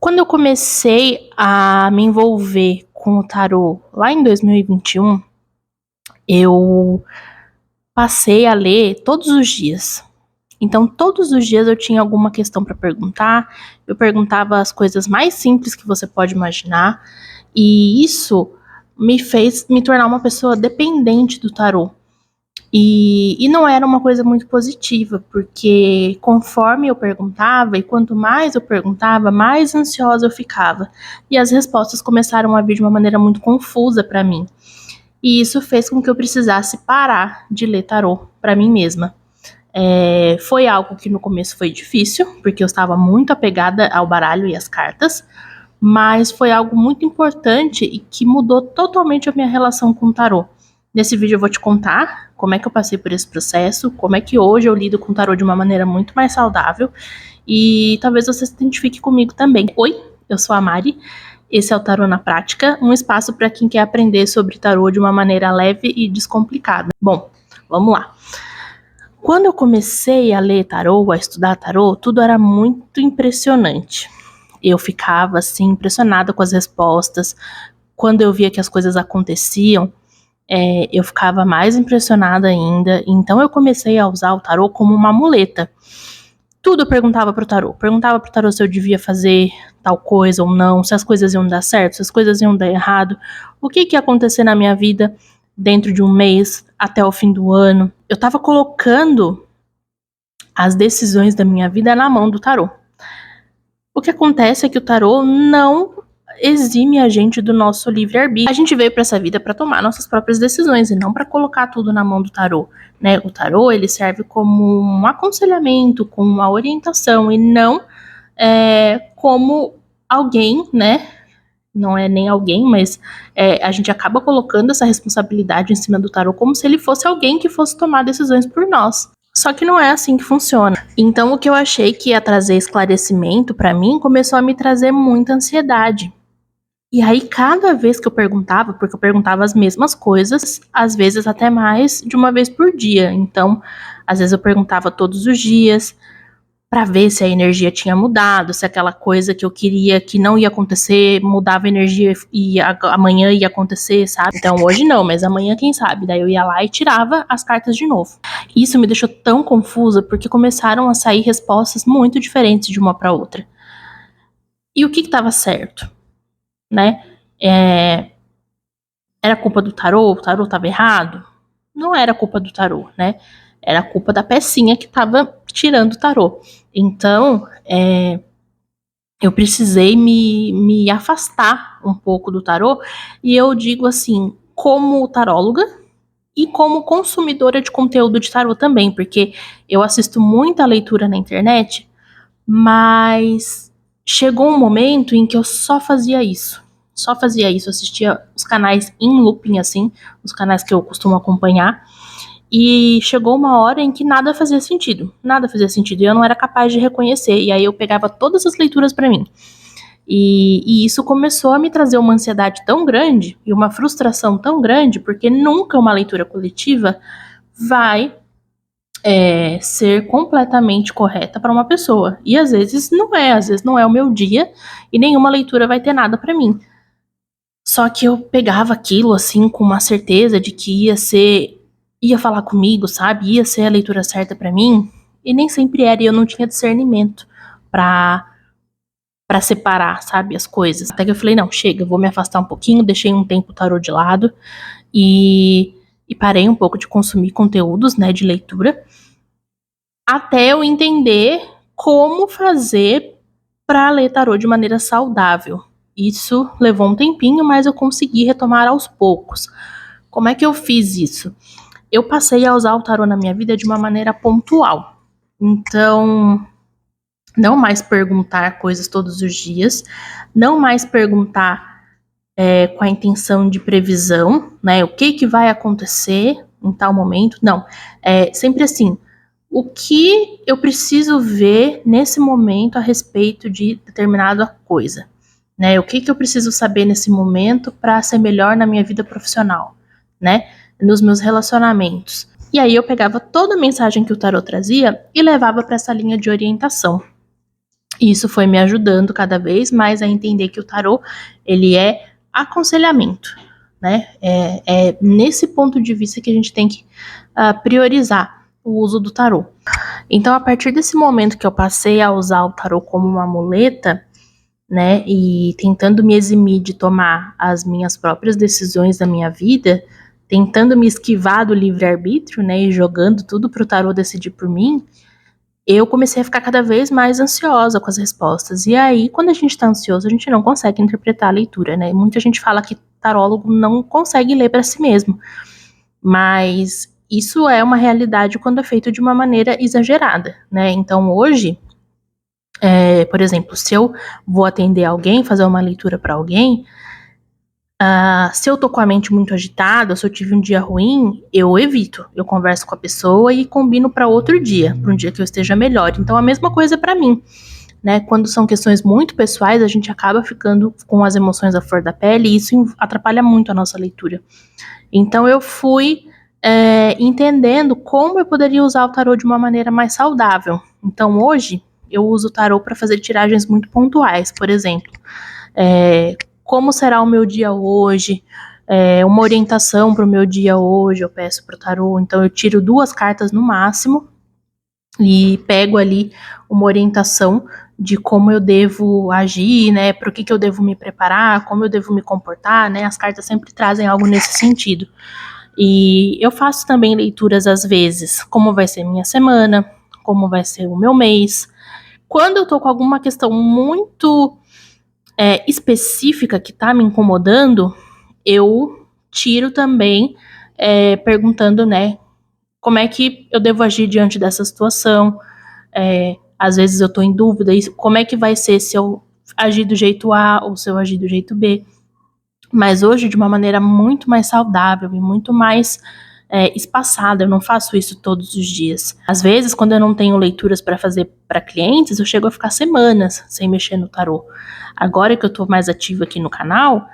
Quando eu comecei a me envolver com o tarô lá em 2021, eu passei a ler todos os dias. Então, todos os dias eu tinha alguma questão para perguntar. Eu perguntava as coisas mais simples que você pode imaginar. E isso me fez me tornar uma pessoa dependente do tarô. E não era uma coisa muito positiva, porque conforme eu perguntava, e quanto mais eu perguntava, mais ansiosa eu ficava. E as respostas começaram a vir de uma maneira muito confusa para mim. E isso fez com que eu precisasse parar de ler tarô para mim mesma. Foi algo que no começo foi difícil, porque eu estava muito apegada ao baralho e às cartas, mas foi algo muito importante e que mudou totalmente a minha relação com o tarô. Nesse vídeo eu vou te contar como é que eu passei por esse processo, como é que hoje eu lido com o tarô de uma maneira muito mais saudável e talvez você se identifique comigo também. Oi, eu sou a Mari, esse é o Tarô na Prática, um espaço para quem quer aprender sobre tarô de uma maneira leve e descomplicada. Bom, vamos lá. Quando eu comecei a ler tarô, a estudar tarô, tudo era muito impressionante. Eu ficava assim impressionada com as respostas. Quando eu via que as coisas aconteciam, eu ficava mais impressionada ainda. Então eu comecei a usar o tarô como uma muleta. Tudo eu perguntava pro tarô. Perguntava pro tarô se eu devia fazer tal coisa ou não, se as coisas iam dar certo, se as coisas iam dar errado, o que ia acontecer na minha vida dentro de um mês até o fim do ano. Eu tava colocando as decisões da minha vida na mão do tarô. O que acontece é que o tarô não exime a gente do nosso livre-arbítrio. A gente veio para essa vida para tomar nossas próprias decisões e não para colocar tudo na mão do tarô, né? O tarô, ele serve como um aconselhamento, como uma orientação e não como alguém, né? Não é nem alguém, mas a gente acaba colocando essa responsabilidade em cima do tarô como se ele fosse alguém que fosse tomar decisões por nós. Só que não é assim que funciona. Então, o que eu achei que ia trazer esclarecimento pra mim começou a me trazer muita ansiedade. E aí, cada vez que eu perguntava, porque eu perguntava as mesmas coisas, às vezes até mais de uma vez por dia. Então, às vezes eu perguntava todos os dias pra ver se a energia tinha mudado, se aquela coisa que eu queria que não ia acontecer, mudava a energia e amanhã ia acontecer, sabe? Então hoje não, mas amanhã quem sabe? Daí eu ia lá e tirava as cartas de novo. Isso me deixou tão confusa porque começaram a sair respostas muito diferentes de uma pra outra. E o que estava certo, né? Era culpa do tarô? O tarô estava errado? Não era culpa do tarô, né? Era culpa da pecinha que estava tirando o tarô. Então, eu precisei me afastar um pouco do tarô, e eu digo assim, como taróloga e como consumidora de conteúdo de tarô também, porque eu assisto muita leitura na internet, mas chegou um momento em que eu só fazia isso. Assistia os canais em looping, assim, os canais que eu costumo acompanhar, e chegou uma hora em que nada fazia sentido, e eu não era capaz de reconhecer, e aí eu pegava todas as leituras pra mim. E isso começou a me trazer uma ansiedade tão grande e uma frustração tão grande, porque nunca uma leitura coletiva vai ser completamente correta para uma pessoa. E às vezes não é o meu dia e nenhuma leitura vai ter nada para mim. Só que eu pegava aquilo assim com uma certeza de que ia falar comigo, sabe? Ia ser a leitura certa para mim, e nem sempre era, e eu não tinha discernimento para separar, sabe, as coisas. Até que eu falei, não, chega, eu vou me afastar um pouquinho, deixei um tempo o tarô de lado e parei um pouco de consumir conteúdos, né, de leitura, até eu entender como fazer para ler tarô de maneira saudável. Isso levou um tempinho, mas eu consegui retomar aos poucos. Como é que eu fiz isso? Eu passei a usar o tarô na minha vida de uma maneira pontual. Então, não mais perguntar coisas todos os dias, não mais perguntar com a intenção de previsão, né? O que vai acontecer em tal momento? Não, sempre assim, o que eu preciso ver nesse momento a respeito de determinada coisa, né? O que eu preciso saber nesse momento para ser melhor na minha vida profissional, né? Nos meus relacionamentos. E aí eu pegava toda a mensagem que o tarô trazia e levava para essa linha de orientação. E isso foi me ajudando cada vez mais a entender que o tarô, ele é aconselhamento, né? É nesse ponto de vista que a gente tem que priorizar o uso do tarô. Então, a partir desse momento que eu passei a usar o tarô como uma muleta, né, e tentando me eximir de tomar as minhas próprias decisões da minha vida, tentando me esquivar do livre-arbítrio, né, e jogando tudo pro tarô decidir por mim, eu comecei a ficar cada vez mais ansiosa com as respostas. E aí, quando a gente tá ansioso, a gente não consegue interpretar a leitura, né? Muita gente fala que tarólogo não consegue ler para si mesmo, mas isso é uma realidade quando é feito de uma maneira exagerada, né? Então, hoje, por exemplo, se eu vou atender alguém, fazer uma leitura para alguém, se eu tô com a mente muito agitada, se eu tive um dia ruim, eu evito. Eu converso com a pessoa e combino para outro dia, para um dia que eu esteja melhor. Então, a mesma coisa para mim, né? Quando são questões muito pessoais, a gente acaba ficando com as emoções à flor da pele e isso atrapalha muito a nossa leitura. Então, eu fui entendendo como eu poderia usar o tarô de uma maneira mais saudável. Então, hoje, eu uso o tarô para fazer tiragens muito pontuais. Por exemplo, como será o meu dia hoje, uma orientação para o meu dia hoje, eu peço para o tarô. Então, eu tiro 2 cartas no máximo e pego ali uma orientação de como eu devo agir, né, para o que eu devo me preparar, como eu devo me comportar, né, as cartas sempre trazem algo nesse sentido. E eu faço também leituras às vezes, como vai ser minha semana, como vai ser o meu mês. Quando eu tô com alguma questão muito específica que tá me incomodando, eu tiro também perguntando, né, como é que eu devo agir diante dessa situação. Às vezes eu tô em dúvida, como é que vai ser se eu agir do jeito A ou se eu agir do jeito B. Mas hoje de uma maneira muito mais saudável e muito mais espaçada. Eu não faço isso todos os dias. Às vezes, quando eu não tenho leituras para fazer para clientes, eu chego a ficar semanas sem mexer no tarô. Agora que eu tô mais ativa aqui no canal,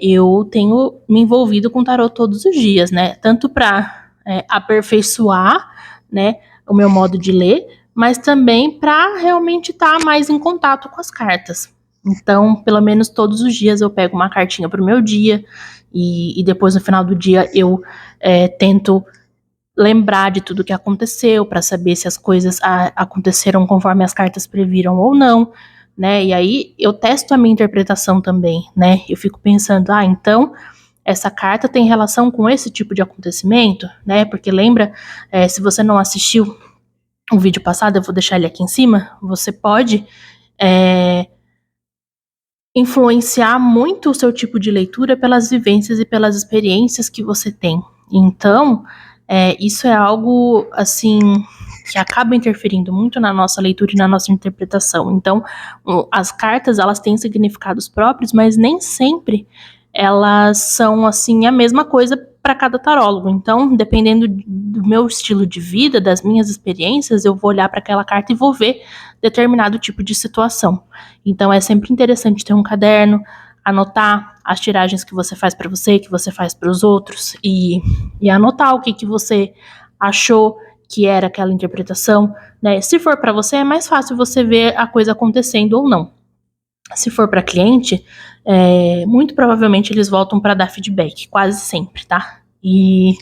eu tenho me envolvido com tarô todos os dias, né? Tanto para aperfeiçoar, né, o meu modo de ler, mas também para realmente estar mais em contato com as cartas. Então, pelo menos todos os dias eu pego uma cartinha pro meu dia e depois no final do dia eu tento lembrar de tudo que aconteceu para saber se as coisas aconteceram conforme as cartas previram ou não, né? E aí eu testo a minha interpretação também, né? Eu fico pensando, então essa carta tem relação com esse tipo de acontecimento, né? Porque lembra, se você não assistiu o vídeo passado, eu vou deixar ele aqui em cima, você pode influenciar muito o seu tipo de leitura pelas vivências e pelas experiências que você tem. Então, isso é algo, assim, que acaba interferindo muito na nossa leitura e na nossa interpretação. Então, as cartas, elas têm significados próprios, mas nem sempre elas são, assim, a mesma coisa para cada tarólogo. Então, dependendo do meu estilo de vida, das minhas experiências, eu vou olhar para aquela carta e vou ver determinado tipo de situação. Então é sempre interessante ter um caderno, anotar as tiragens que você faz para você, que você faz para os outros e anotar o que você achou que era aquela interpretação, né? Se for para você, é mais fácil você ver a coisa acontecendo ou não. Se for para cliente, muito provavelmente eles voltam para dar feedback, quase sempre, tá? E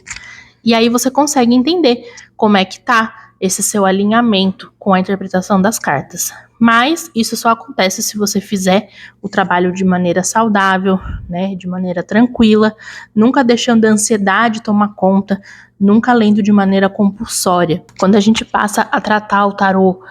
aí você consegue entender como é que tá esse seu alinhamento com a interpretação das cartas. Mas isso só acontece se você fizer o trabalho de maneira saudável, né, de maneira tranquila, nunca deixando a ansiedade tomar conta, nunca lendo de maneira compulsória. Quando a gente passa a tratar o tarô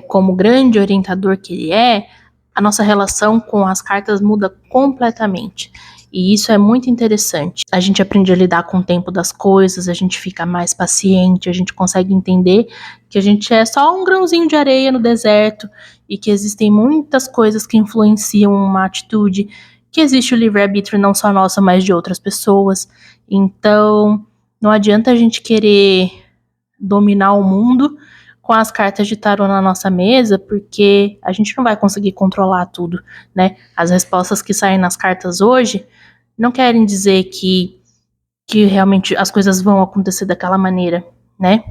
como grande orientador que ele a nossa relação com as cartas muda completamente. E isso é muito interessante. A gente aprende a lidar com o tempo das coisas, a gente fica mais paciente, a gente consegue entender que a gente é só um grãozinho de areia no deserto e que existem muitas coisas que influenciam uma atitude, que existe o livre-arbítrio não só nossa, mas de outras pessoas. Então, não adianta a gente querer dominar o mundo com as cartas de tarô na nossa mesa, porque a gente não vai conseguir controlar tudo, né? As respostas que saem nas cartas hoje não querem dizer que realmente as coisas vão acontecer daquela maneira, né?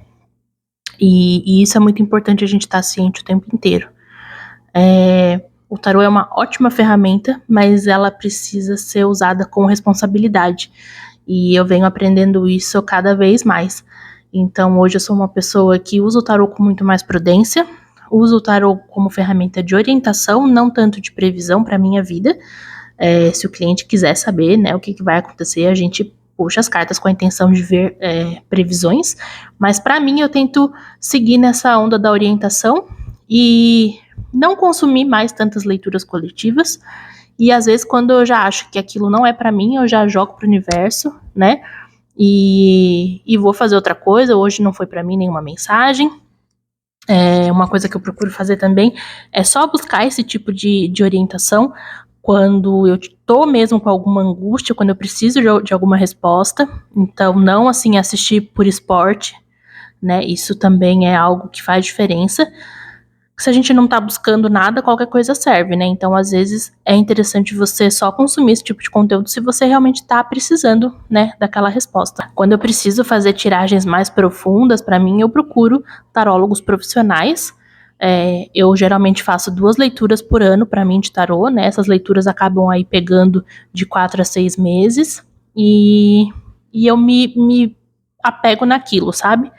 E isso é muito importante a gente estar ciente o tempo inteiro. O tarô é uma ótima ferramenta, mas ela precisa ser usada com responsabilidade. E eu venho aprendendo isso cada vez mais. Então, hoje eu sou uma pessoa que usa o tarô com muito mais prudência, uso o tarô como ferramenta de orientação, não tanto de previsão para minha vida. Se o cliente quiser saber, né, o que vai acontecer, a gente puxa as cartas com a intenção de ver previsões. Mas para mim, eu tento seguir nessa onda da orientação e não consumir mais tantas leituras coletivas. E às vezes, quando eu já acho que aquilo não é para mim, eu já jogo pro universo, né? E vou fazer outra coisa. Hoje não foi para mim nenhuma mensagem. Uma coisa que eu procuro fazer também é só buscar esse tipo de orientação quando eu tô mesmo com alguma angústia, quando eu preciso de alguma resposta. Então, não assim assistir por esporte, né? Isso também é algo que faz diferença. Se a gente não tá buscando nada, qualquer coisa serve, né? Então, às vezes, é interessante você só consumir esse tipo de conteúdo se você realmente tá precisando, né, daquela resposta. Quando eu preciso fazer tiragens mais profundas, para mim, eu procuro tarólogos profissionais. Eu geralmente faço 2 leituras por ano para mim de tarô, né? Essas leituras acabam aí pegando de 4 a 6 meses e eu me apego naquilo, sabe?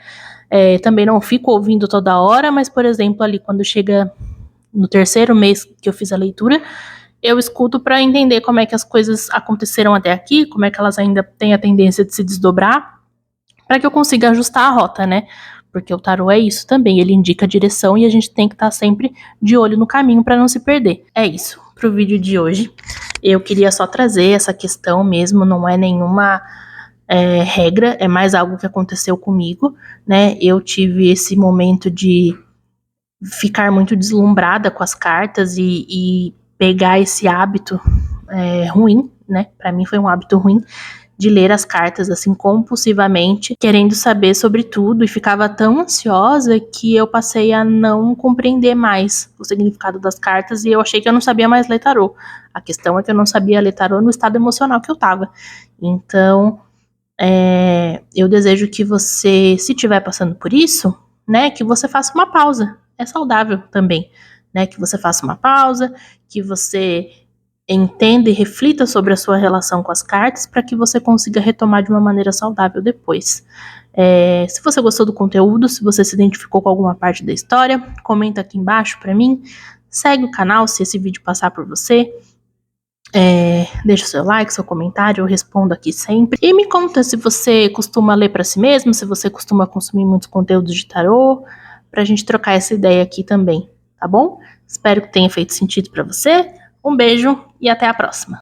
Também não fico ouvindo toda hora, mas, por exemplo, ali quando chega no 3º mês que eu fiz a leitura, eu escuto para entender como é que as coisas aconteceram até aqui, como é que elas ainda têm a tendência de se desdobrar, para que eu consiga ajustar a rota, né? Porque o tarô é isso também, ele indica a direção e a gente tem que estar sempre de olho no caminho para não se perder. É isso pro vídeo de hoje. Eu queria só trazer essa questão mesmo, não é nenhuma regra, é mais algo que aconteceu comigo, né? Eu tive esse momento de ficar muito deslumbrada com as cartas e pegar esse hábito ruim, né? Para mim foi um hábito ruim de ler as cartas assim compulsivamente, querendo saber sobre tudo, e ficava tão ansiosa que eu passei a não compreender mais o significado das cartas e eu achei que eu não sabia mais ler tarô. A questão é que eu não sabia ler tarô no estado emocional que eu tava. Então, eu desejo que você, se estiver passando por isso, né, que você faça uma pausa. É saudável também, né, que você faça uma pausa, que você entenda e reflita sobre a sua relação com as cartas para que você consiga retomar de uma maneira saudável depois. Se você gostou do conteúdo, se você se identificou com alguma parte da história, comenta aqui embaixo para mim, segue o canal se esse vídeo passar por você. Deixa o seu like, seu comentário, eu respondo aqui sempre. E me conta se você costuma ler para si mesmo, se você costuma consumir muitos conteúdos de tarô, pra gente trocar essa ideia aqui também, tá bom? Espero que tenha feito sentido para você. Um beijo e até a próxima.